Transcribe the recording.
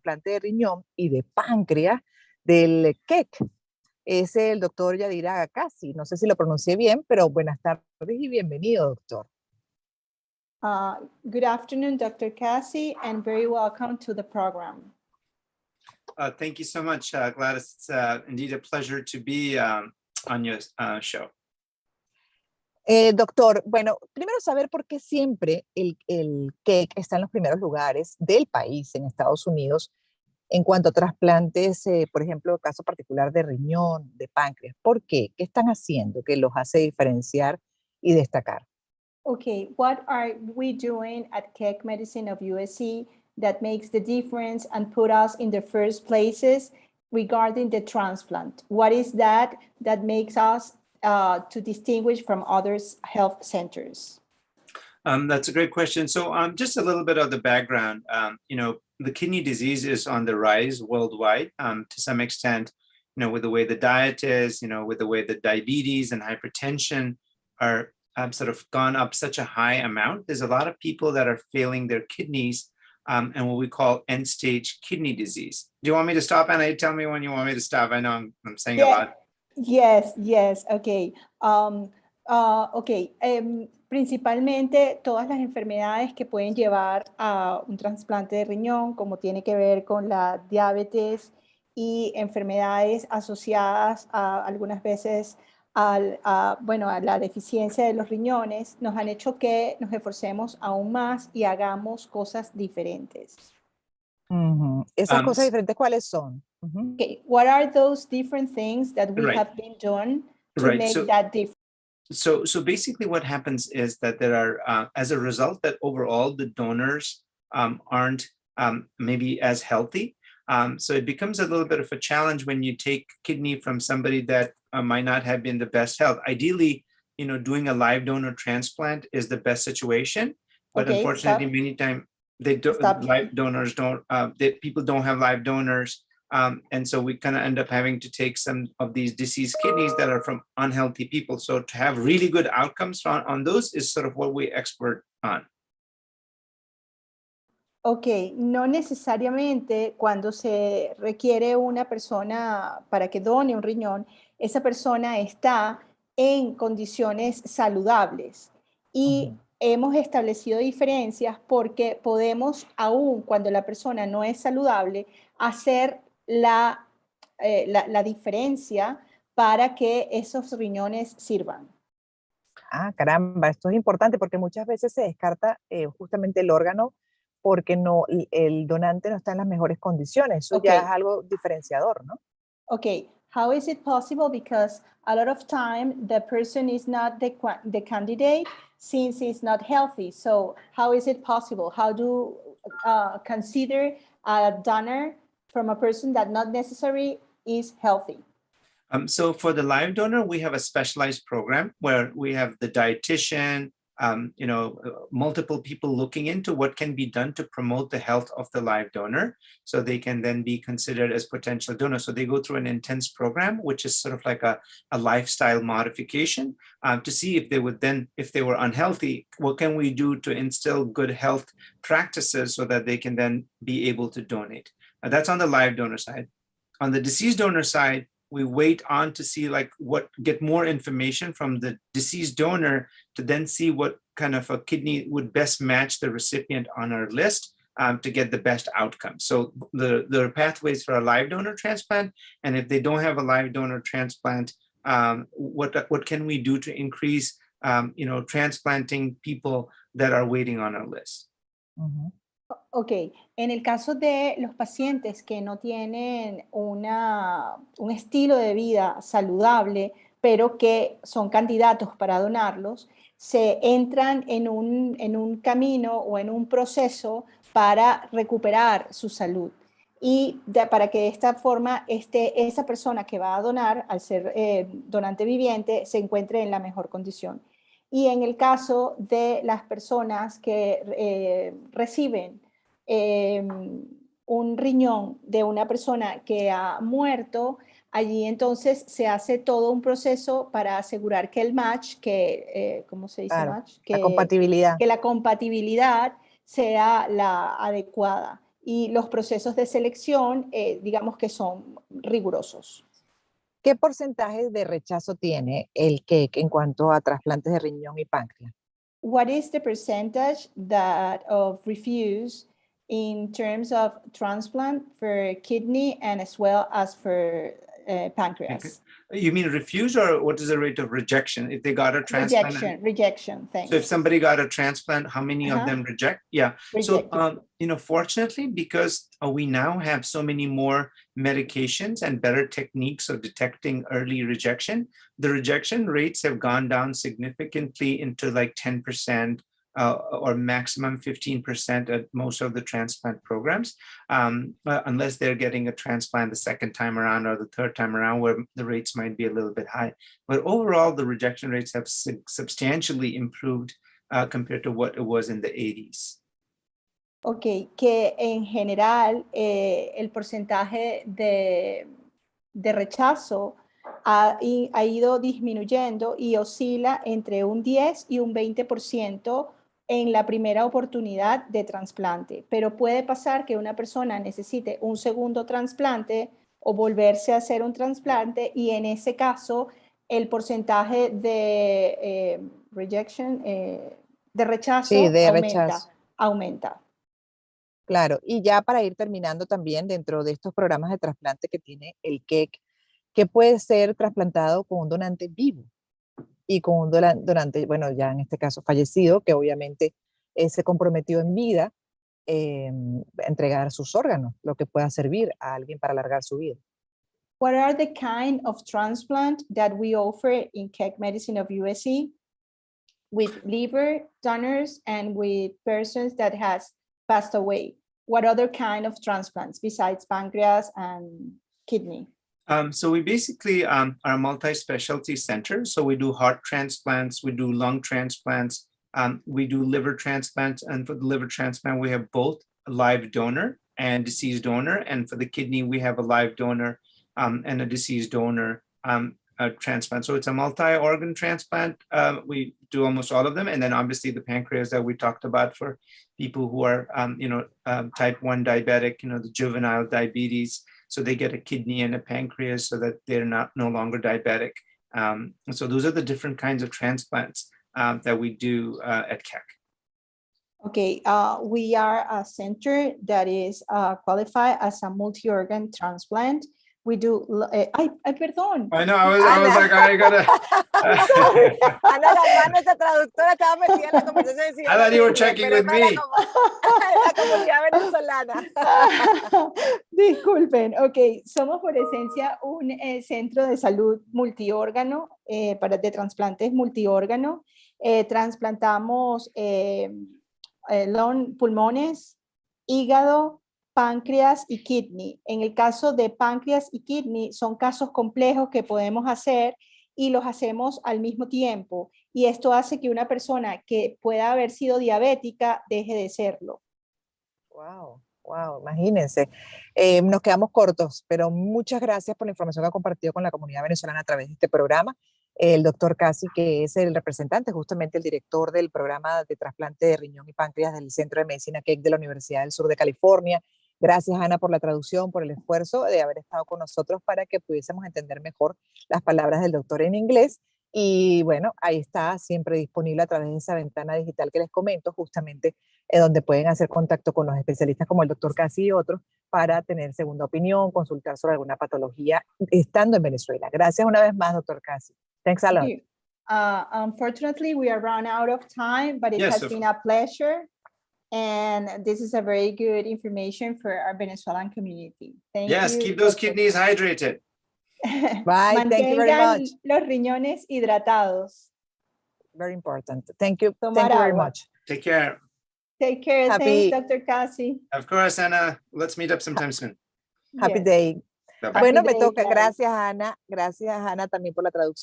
trasplante de riñón y de páncreas del KEC. Es el doctor Yadira Agacasi. No sé si lo pronuncié bien, pero buenas tardes y bienvenido, doctor. Good afternoon, Dr. Cassie, and very welcome to the program. Thank you so much, Gladys. It's indeed a pleasure to be on your show. Doctor, bueno, primero saber por qué siempre el KEC está en los primeros lugares del país, en Estados Unidos, en cuanto a trasplantes, por ejemplo, el caso particular de riñón, de páncreas. ¿Por qué? ¿Qué están haciendo que los hace diferenciar y destacar? Okay, what are we doing at KEC Medicine of USC that makes the difference and put us in the first places regarding the transplant? What is that makes us to distinguish from other health centers? That's a great question. So just a little bit of the background. The kidney disease is on the rise worldwide to some extent, with the way the diet is, with the way the diabetes and hypertension are sort of gone up such a high amount. There's a lot of people that are failing their kidneys and what we call end-stage kidney disease. Do you want me to stop, Anna? Tell me when you want me to stop. I know I'm saying a lot. Yes, okay. Principalmente todas las enfermedades que pueden llevar a un trasplante de riñón, como tiene que ver con la diabetes y enfermedades asociadas a algunas veces a la deficiencia de los riñones, nos han hecho que nos esforcemos aún más y hagamos cosas diferentes. ¿Esas cosas diferentes cuáles son? Okay, what are those different things that we have been done to make that difference? So basically what happens is that there are, as a result, that overall the donors aren't maybe as healthy. So it becomes a little bit of a challenge when you take kidney from somebody that might not have been the best health. Ideally, doing a live donor transplant is the best situation, but unfortunately, many times live donors don't. People don't have live donors, and so we kind of end up having to take some of these deceased kidneys that are from unhealthy people. So to have really good outcomes on those is sort of what we expert on. Ok, no necesariamente cuando se requiere una persona para que done un riñón, esa persona está en condiciones saludables. Y hemos establecido diferencias porque podemos, aún cuando la persona no es saludable, hacer la diferencia para que esos riñones sirvan. Ah, caramba, esto es importante porque muchas veces se descarta justamente el órgano porque el donante no está en las mejores condiciones. Eso ya es algo diferenciador, ¿no? Okay, how is it possible? Because a lot of time the person is not the candidate since it's not healthy. So how is it possible? How do consider a donor from a person that not necessarily is healthy? So for the live donor, we have a specialized program where we have the dietitian, multiple people looking into what can be done to promote the health of the live donor so they can then be considered as potential donors. So they go through an intense program, which is sort of like a lifestyle modification to see if they were unhealthy, what can we do to instill good health practices so that they can then be able to donate. That's on the live donor side. On the deceased donor side, we wait on to see get more information from the deceased donor to then see what kind of a kidney would best match the recipient on our list to get the best outcome. So there are pathways for a live donor transplant, and if they don't have a live donor transplant, what can we do to increase transplanting people that are waiting on our list? Ok, en el caso de los pacientes que no tienen un estilo de vida saludable, pero que son candidatos para donarlos, se entran en un camino o en un proceso para recuperar su salud. Y para que de esta forma esa persona que va a donar, al ser donante viviente, se encuentre en la mejor condición. Y en el caso de las personas que reciben un riñón de una persona que ha muerto, allí entonces se hace todo un proceso para asegurar que el match, ¿cómo se dice match? La compatibilidad. Que la compatibilidad sea la adecuada. y los procesos de selección, digamos que son rigurosos. ¿Qué porcentaje de rechazo tiene el cake en cuanto a trasplantes de riñón y páncreas? What is the percentage of refuse in terms of transplant for kidney and as well as for pancreas? You mean refuse, or what is the rate of rejection if they got a transplant? Rejection, thanks. So if somebody got a transplant, how many of them reject? Yeah. Rejected. So, fortunately, because we now have so many more medications and better techniques of detecting early rejection, the rejection rates have gone down significantly into like 10%. Or maximum 15% at most of the transplant programs, unless they're getting a transplant the second time around or the third time around, where the rates might be a little bit high. But overall, the rejection rates have substantially improved compared to what it was in the 80s. Ok, que en general el porcentaje de rechazo ha ido disminuyendo y oscila entre un 10 y un 20% en la primera oportunidad de trasplante, pero puede pasar que una persona necesite un segundo trasplante o volverse a hacer un trasplante, y en ese caso el porcentaje de rechazo, Sí, de aumenta. Claro, y ya para ir terminando también dentro de estos programas de trasplante que tiene el cake, que puede ser trasplantado con un donante vivo y con un donante, bueno, ya en este caso fallecido, que obviamente se comprometió en vida a entregar sus órganos, lo que pueda servir a alguien para alargar su vida. What are the kind of transplant that we offer in Keck Medicine of USC with liver donors and with persons that has passed away? What other kind of transplants besides pancreas and kidney? So we basically are a multi-specialty center. So we do heart transplants, we do lung transplants, we do liver transplants. And for the liver transplant, we have both a live donor and deceased donor. And for the kidney, we have a live donor and a deceased donor transplant. So it's a multi-organ transplant. We do almost all of them. And then obviously the pancreas that we talked about for people who are, type 1 diabetic, the juvenile diabetes. So they get a kidney and a pancreas so that they're no longer diabetic. So those are the different kinds of transplants that we do at Keck. Okay, we are a center that is qualified as a multi-organ transplant. We do, perdón. I know, I was like, I gotta. Sorry. Ana Galván, nuestra traductora, estaba metida en la conversación. I thought you were checking with me. La comunidad venezolana. Disculpen, ok, somos por esencia un centro de salud multiórgano, de trasplantes multiórgano. Trasplantamos pulmones, hígado, páncreas y kidney. En el caso de páncreas y kidney son casos complejos que podemos hacer y los hacemos al mismo tiempo. Y esto hace que una persona que pueda haber sido diabética deje de serlo. Wow, imagínense. Nos quedamos cortos, pero muchas gracias por la información que ha compartido con la comunidad venezolana a través de este programa. El doctor Casi, que es el representante, justamente el director del programa de trasplante de riñón y páncreas del Centro de Medicina Keck de la Universidad del Sur de California. Gracias, Ana, por la traducción, por el esfuerzo de haber estado con nosotros para que pudiésemos entender mejor las palabras del doctor en inglés. Y bueno, ahí está, siempre disponible a través de esa ventana digital que les comento, justamente donde pueden hacer contacto con los especialistas como el doctor Casi y otros para tener segunda opinión, consultar sobre alguna patología estando en Venezuela. Gracias una vez más, doctor Casi. Thanks a lot. Unfortunately, we are run out of time, but it has been a pleasure. And this is a very good information for our Venezuelan community. Thank you. Keep those kidneys hydrated. Bye, thank you very much. Los riñones hidratados. Very important. Thank you. Tomar Thank you very agua. Take much. care. Take care. Thanks, Dr. Casi. Of course, Anna. Let's meet up sometime soon. Happy day. Bye-bye. Bueno, Happy me day, toca. Gladys. Gracias, Ana. Gracias, Ana, también por la traducción.